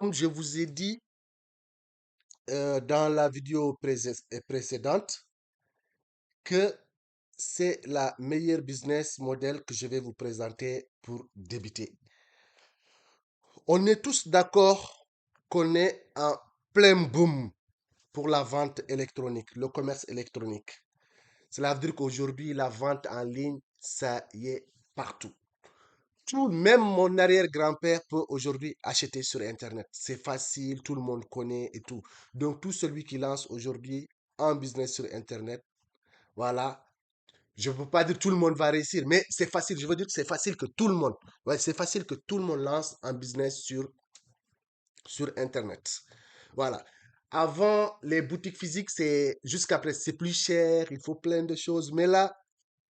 Comme je vous ai dit dans la vidéo précédente, que c'est la meilleure business model que je vais vous présenter pour débuter. On est tous d'accord qu'on est en plein boom pour la vente électronique, le commerce électronique. Cela veut dire qu'aujourd'hui, la vente en ligne, ça y est partout. Tout, même mon arrière-grand-père peut aujourd'hui acheter sur Internet. C'est facile, tout le monde connaît et tout. Donc, tout celui qui lance aujourd'hui un business sur Internet, voilà. Je ne peux pas dire que tout le monde va réussir, mais c'est facile. Je veux dire que c'est facile que tout le monde, ouais, c'est facile que tout le monde lance un business sur Internet. Voilà. Avant, les boutiques physiques, c'est jusqu'à présent, c'est plus cher, il faut plein de choses. Mais là,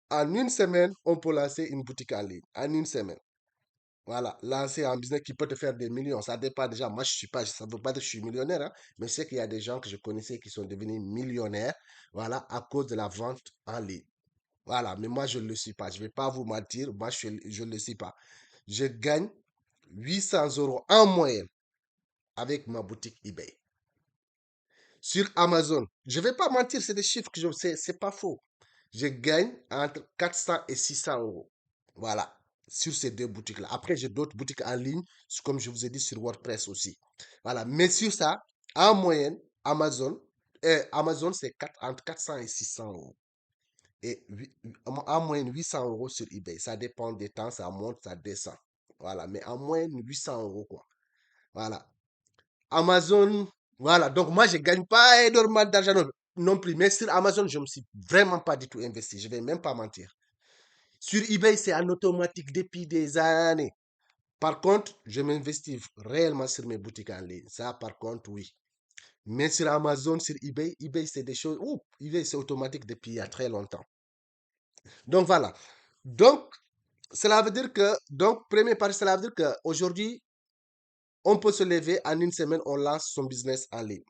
en une semaine, on peut lancer une boutique en ligne. En une semaine. Voilà, lancer un business qui peut te faire des millions. Ça dépend déjà. Moi, je suis pas, ça ne veut pas dire que je suis millionnaire, hein, mais je sais qu'il y a des gens que je connaissais qui sont devenus millionnaires, voilà, à cause de la vente en ligne. Voilà, mais moi, je ne le suis pas. Je ne vais pas vous mentir, moi, je ne le suis pas. Je gagne 800 euros en moyenne avec ma boutique eBay. Sur Amazon, je ne vais pas mentir, c'est des chiffres que je sais, c'est pas faux. Je gagne entre 400 et 600 euros. Voilà, sur ces deux boutiques-là. Après, j'ai d'autres boutiques en ligne, comme je vous ai dit, sur WordPress aussi. Voilà, mais sur ça, en moyenne, Amazon c'est entre 400 et 600 euros. Et en moyenne, 800 euros sur eBay. Ça dépend des temps, ça monte, ça descend. Voilà, mais en moyenne, 800 euros, quoi. Voilà. Amazon, voilà. Donc, moi, je ne gagne pas énormément d'argent non plus. Mais sur Amazon, je ne me suis vraiment pas du tout investi. Je ne vais même pas mentir. Sur eBay, c'est en automatique depuis des années. Par contre, je m'investis réellement sur mes boutiques en ligne. Ça, par contre, oui. Mais sur Amazon, sur eBay, c'est des choses. Ouh, eBay, c'est automatique depuis il y a très longtemps. Donc, voilà. Donc, cela veut dire que, donc, premier partie, cela veut dire qu'aujourd'hui, on peut se lever en une semaine, on lance son business en ligne.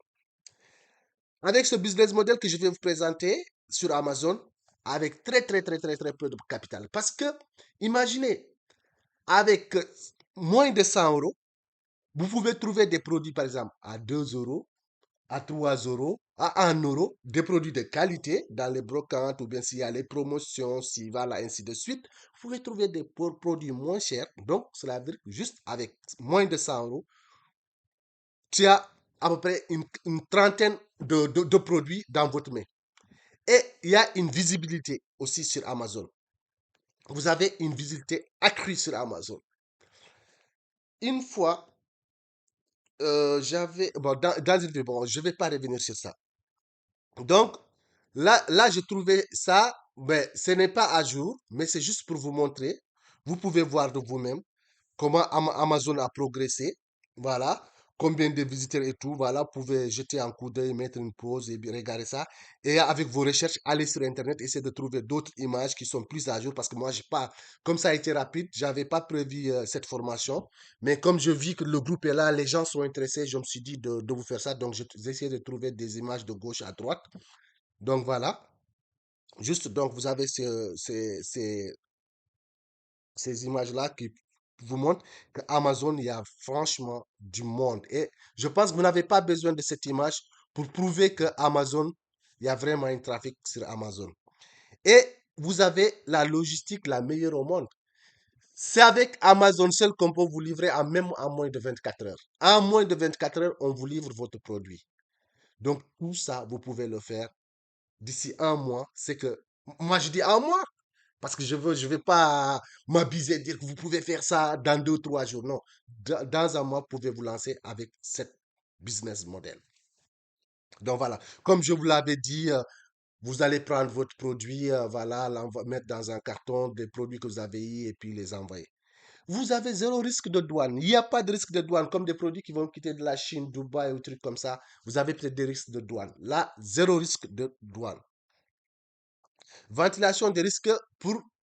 Avec ce business model que je vais vous présenter sur Amazon, avec très peu de capital. Parce que, imaginez, avec moins de 100 euros, vous pouvez trouver des produits, par exemple, à 2 euros, à 3 euros, à 1 euro, des produits de qualité dans les brocantes ou bien s'il y a les promotions, s'il va là, ainsi de suite. Vous pouvez trouver des produits moins chers. Donc, cela veut dire que juste avec moins de 100 euros, tu as à peu près une trentaine de produits dans votre main. Et il y a une visibilité aussi sur Amazon. Vous avez une visibilité accrue sur Amazon. Une fois, j'avais. Bon, dans une vidéo, bon, je ne vais pas revenir sur ça. Donc, là, je trouvais ça, mais ce n'est pas à jour, mais c'est juste pour vous montrer. Vous pouvez voir de vous-même comment Amazon a progressé. Voilà. Combien de visiteurs et tout. Voilà. Vous pouvez jeter un coup d'œil, mettre une pause et regarder ça. Et avec vos recherches, allez sur Internet, essayez de trouver d'autres images qui sont plus à jour parce que moi, j'ai pas, comme ça a été rapide, j'avais pas prévu cette formation. Mais comme je vis que le groupe est là, les gens sont intéressés, je me suis dit de vous faire ça. Donc, j'ai essayé de trouver des images de gauche à droite. Donc, voilà. Juste, donc, vous avez ces images-là qui vous montrent qu'Amazon, il y a franchement du monde. Et je pense que vous n'avez pas besoin de cette image pour prouver que Amazon, il y a vraiment un trafic sur Amazon. Et vous avez la logistique la meilleure au monde. C'est avec Amazon seul qu'on peut vous livrer même en moins de 24 heures. En moins de 24 heures, on vous livre votre produit. Donc, tout ça, vous pouvez le faire d'ici un mois. C'est que, moi, je dis un mois. Parce que je veux pas m'abuser et dire que vous pouvez faire ça dans 2 ou 3 jours. Non. Dans un mois, vous pouvez vous lancer avec cette business model. Donc voilà. Comme je vous l'avais dit, vous allez prendre votre produit, voilà, mettre dans un carton des produits que vous avez eu et puis les envoyer. Vous avez zéro risque de douane. Il n'y a pas de risque de douane comme des produits qui vont quitter de la Chine, Dubaï ou trucs comme ça. Vous avez peut-être des risques de douane. Là, zéro risque de douane. Ventilation des risques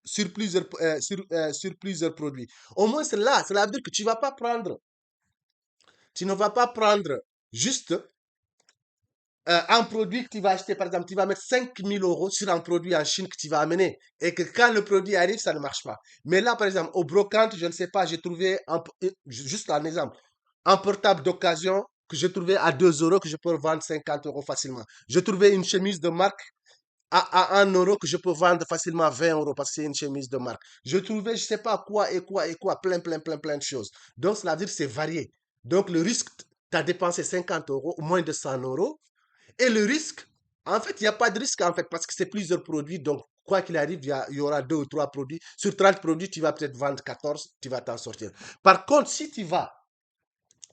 sur plusieurs produits. Au moins, c'est là. Cela veut dire que tu ne vas pas prendre juste un produit que tu vas acheter. Par exemple, tu vas mettre 5000 euros sur un produit en Chine que tu vas amener. Et que quand le produit arrive, ça ne marche pas. Mais là, par exemple, au brocante, je ne sais pas, j'ai trouvé juste un exemple. un portable d'occasion que je trouvais à 2 euros, que je peux vendre 50 euros facilement. Je trouvais une chemise de marque à 1 euro que je peux vendre facilement à 20 euros parce que c'est une chemise de marque. Je trouvais, je sais pas quoi et quoi et quoi, plein de choses. Donc, cela veut dire que c'est varié. Donc, le risque, tu as dépensé 50 euros, moins de 100 euros. Et le risque, en fait, il n'y a pas de risque en fait parce que c'est plusieurs produits. Donc, quoi qu'il arrive, il y aura deux ou trois produits. Sur 30 produits, tu vas peut-être vendre 14, tu vas t'en sortir. Par contre, si tu vas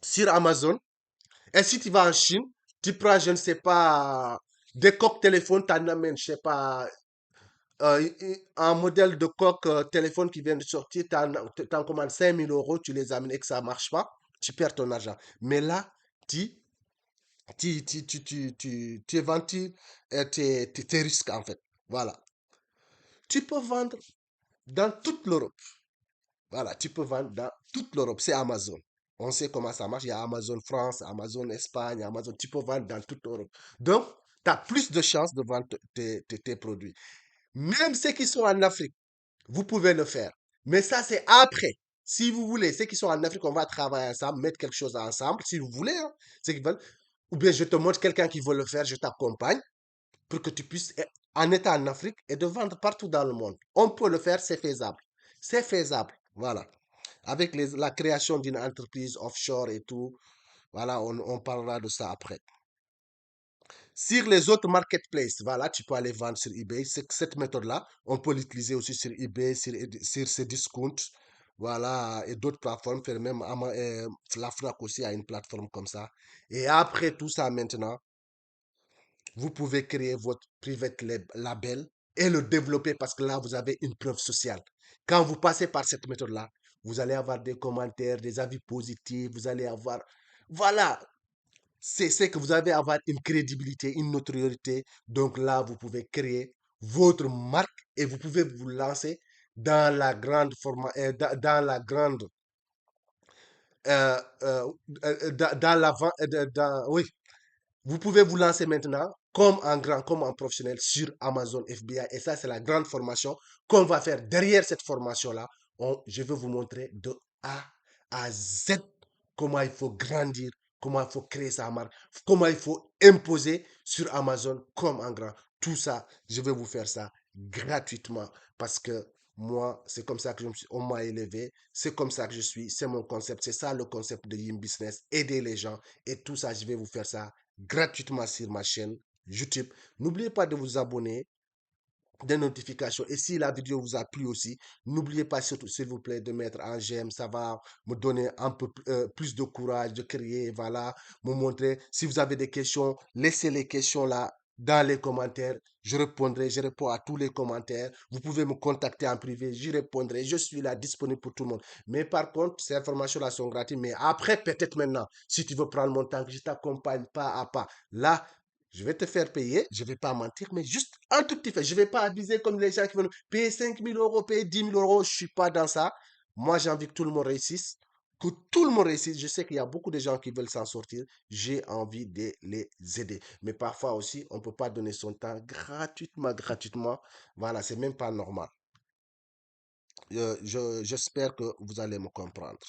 sur Amazon et si tu vas en Chine, tu prends, je ne sais pas, des coques téléphones, tu en amènes, je ne sais pas, un modèle de coque téléphone qui vient de sortir, tu en commandes 5 000 euros, tu les amènes et que ça ne marche pas, tu perds ton argent. Mais là, tu, tu éventues tes risques en fait. Voilà. Tu peux vendre dans toute l'Europe. Voilà, tu peux vendre dans toute l'Europe. C'est Amazon. On sait comment ça marche. Il y a Amazon France, Amazon Espagne, Amazon. Tu peux vendre dans toute l'Europe. Donc, tu as plus de chances de vendre tes produits. Même ceux qui sont en Afrique, vous pouvez le faire. Mais ça, c'est après. Si vous voulez, ceux qui sont en Afrique, on va travailler ensemble, mettre quelque chose ensemble, si vous voulez, hein, ceux qui veulent. Ou bien je te montre quelqu'un qui veut le faire, je t'accompagne pour que tu puisses, en étant en Afrique, et de vendre partout dans le monde. On peut le faire, c'est faisable. C'est faisable. Voilà. Avec la création d'une entreprise offshore et tout, voilà, on parlera de ça après. Sur les autres marketplaces, voilà, tu peux aller vendre sur eBay. Cette méthode-là, on peut l'utiliser aussi sur eBay, sur ces discounts, voilà, et d'autres plateformes. Faire même la Fnac aussi a une plateforme comme ça. Et après tout ça, maintenant, vous pouvez créer votre private label et le développer parce que là, vous avez une preuve sociale. Quand vous passez par cette méthode-là, vous allez avoir des commentaires, des avis positifs, vous allez avoir... Voilà, c'est que vous allez avoir une crédibilité, une notoriété. Donc là, vous pouvez créer votre marque et vous pouvez vous lancer dans la grande dans la grande euh, euh, dans la oui, vous pouvez vous lancer maintenant comme un grand, comme un professionnel sur Amazon FBA. Et ça, c'est la grande formation qu'on va faire. Derrière cette formation-là, je vais vous montrer de A à Z comment il faut grandir, comment il faut créer sa marque, comment il faut imposer sur Amazon comme un grand. Tout ça, je vais vous faire ça gratuitement parce que moi, c'est comme ça que on m'a élevé, c'est comme ça que je suis, c'est mon concept, c'est ça le concept de Yim Business, aider les gens et tout ça, je vais vous faire ça gratuitement sur ma chaîne YouTube. N'oubliez pas de vous abonner, des notifications. Et si la vidéo vous a plu aussi, n'oubliez pas surtout, s'il vous plaît, de mettre un j'aime. Ça va me donner un peu plus de courage de créer, voilà, me montrer. Si vous avez des questions, laissez les questions là dans les commentaires. Je répondrai, je réponds à tous les commentaires. Vous pouvez me contacter en privé, j'y répondrai. Je suis là disponible pour tout le monde. Mais par contre, ces informations-là sont gratuites. Mais après, peut-être maintenant, si tu veux prendre mon temps, que je t'accompagne pas à pas, là, je vais te faire payer, je ne vais pas mentir, mais juste un tout petit peu. Je ne vais pas abuser comme les gens qui veulent payer 5 000 euros, payer 10 000 euros. Je ne suis pas dans ça. Moi, j'ai envie que tout le monde réussisse. Que tout le monde réussisse. Je sais qu'il y a beaucoup de gens qui veulent s'en sortir. J'ai envie de les aider. Mais parfois aussi, on ne peut pas donner son temps gratuitement, gratuitement. Voilà, c'est même pas normal. J'espère que vous allez me comprendre.